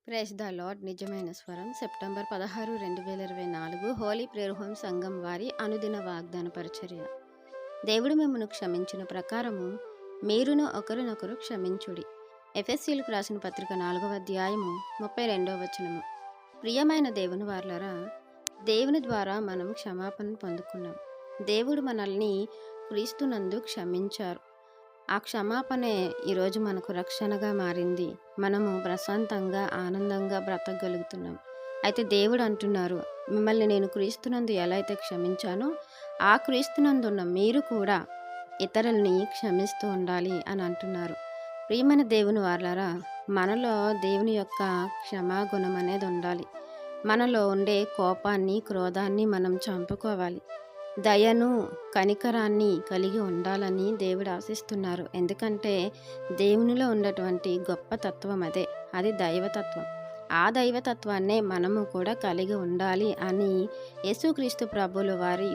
Praise the lord. నిజమైన స్వరం. September 16, 2024 Holi prayer home సంఘం వారి అనుదిన వాగ్దాన పరిచర్య. దేవుడు మిమ్మల్ని క్షమించిన ప్రకారము మీరును ఒకరినొకరు క్షమించుడి. ఎఫెసీయులకు రాసిన పత్రిక 4వ అధ్యాయము 32వ వచనము. ప్రియమైన దేవుని వారలారా, దేవుని ద్వారా మనం క్షమాపణ పొందుకున్నాం. దేవుడు మనల్ని క్రీస్తునందు క్షమించారు. ఆ క్షమాపణే ఈరోజు మనకు రక్షణగా మారింది. మనము ప్రశాంతంగా ఆనందంగా బ్రతకగలుగుతున్నాం. అయితే దేవుడు అంటున్నారు, మిమ్మల్ని నేను క్రీస్తునందు ఎలా అయితే క్షమించానో ఆ క్రీస్తునందున్న మీరు కూడా ఇతరులని క్షమిస్తూ ఉండాలి అని అంటున్నారు. ప్రియమైన దేవుని వారలారా, మనలో దేవుని యొక్క క్షమాగుణం అనేది ఉండాలి. మనలో ఉండే కోపాన్ని, క్రోధాన్ని మనం చంపుకోవాలి. దయను, కనికరాన్ని కలిగి ఉండాలని దేవుడు ఆశిస్తున్నారు. ఎందుకంటే దేవునిలో ఉన్నటువంటి గొప్ప తత్వం అది దైవతత్వం. ఆ దైవతత్వాన్నే మనము కూడా కలిగి ఉండాలి అని యేసుక్రీస్తు ప్రభువుల వారి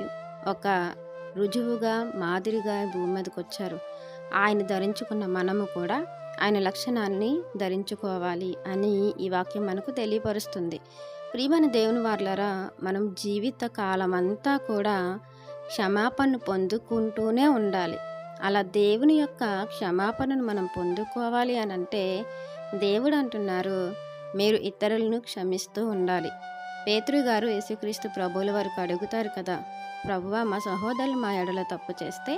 ఒక రుజువుగా, మాదిరిగా భూమి మీదకి వచ్చారు. ఆయన ధరించుకున్న మనము కూడా ఆయన లక్షణాన్ని ధరించుకోవాలి అని ఈ వాక్యం మనకు తెలియపరుస్తుంది. ప్రియమైన దేవుని వారలారా, మనం జీవిత కాలం అంతా కూడా క్షమాపణ పొందుకుంటూనే ఉండాలి. అలా దేవుని యొక్క క్షమాపణను మనం పొందుకోవాలి అని అంటే దేవుడు అంటున్నారు, మీరు ఇతరులను క్షమిస్తూ ఉండాలి. పేతురు గారు యేసుక్రీస్తు ప్రభువుల వారికి అడుగుతారు కదా, ప్రభువా, మా సహోదరులు మా ఎడల తప్పు చేస్తే,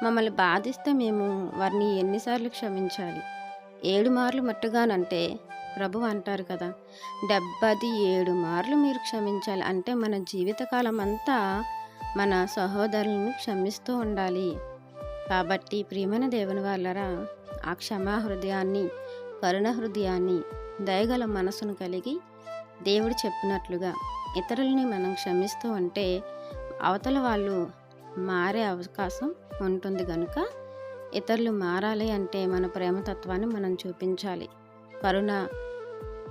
మమ్మల్ని బాధిస్తే మేము వారిని ఎన్నిసార్లు క్షమించాలి? 7 మార్లు మట్టుగానంటే ప్రభు అంటారు కదా, 77 మార్లు మీరు క్షమించాలి. అంటే మన జీవితకాలం అంతా మన సహోదరులను క్షమిస్తూ ఉండాలి. కాబట్టి ప్రియమైన దేవుని వాళ్ళరా, ఆ క్షమా హృదయాన్ని, కరుణ హృదయాన్ని, దయగల మనసును కలిగి దేవుడు చెప్పినట్లుగా ఇతరులని మనం క్షమిస్తూ ఉంటే అవతల వాళ్ళు మారే అవకాశం ఉంటుంది. కనుక ఇతరులు మారాలి అంటే మన ప్రేమతత్వాన్ని మనం చూపించాలి. కరుణ,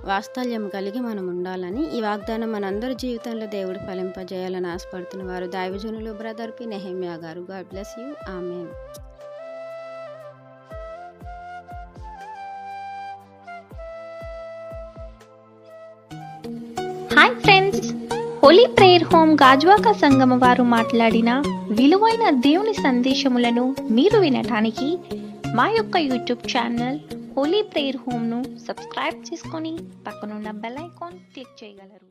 వాత్సల్యం కలిగి మనం ఉండాలని ఈ వాగ్దానం మనందరి జీవితంలో దేవుడు ఫలింపజేయాలని ఆశపడుతున్న వారు దైవజనులు బ్రదర్ పి. నెహెమ్యా గారు. God bless you. Amen. Hi friends, holy prayer home Gajuwaka సంగమ వారు మాట్లాడిన విలువైన దేవుని సందేశములను మీరు వినటానికి మా యొక్క యూట్యూబ్ ఛానల్ హోలీ ప్రేయర్ హోమ్ను సబ్స్క్రైబ్ చేసుకొని పక్కనున్న బెల్ ఐకాన్ క్లిక్ చేయగలరు.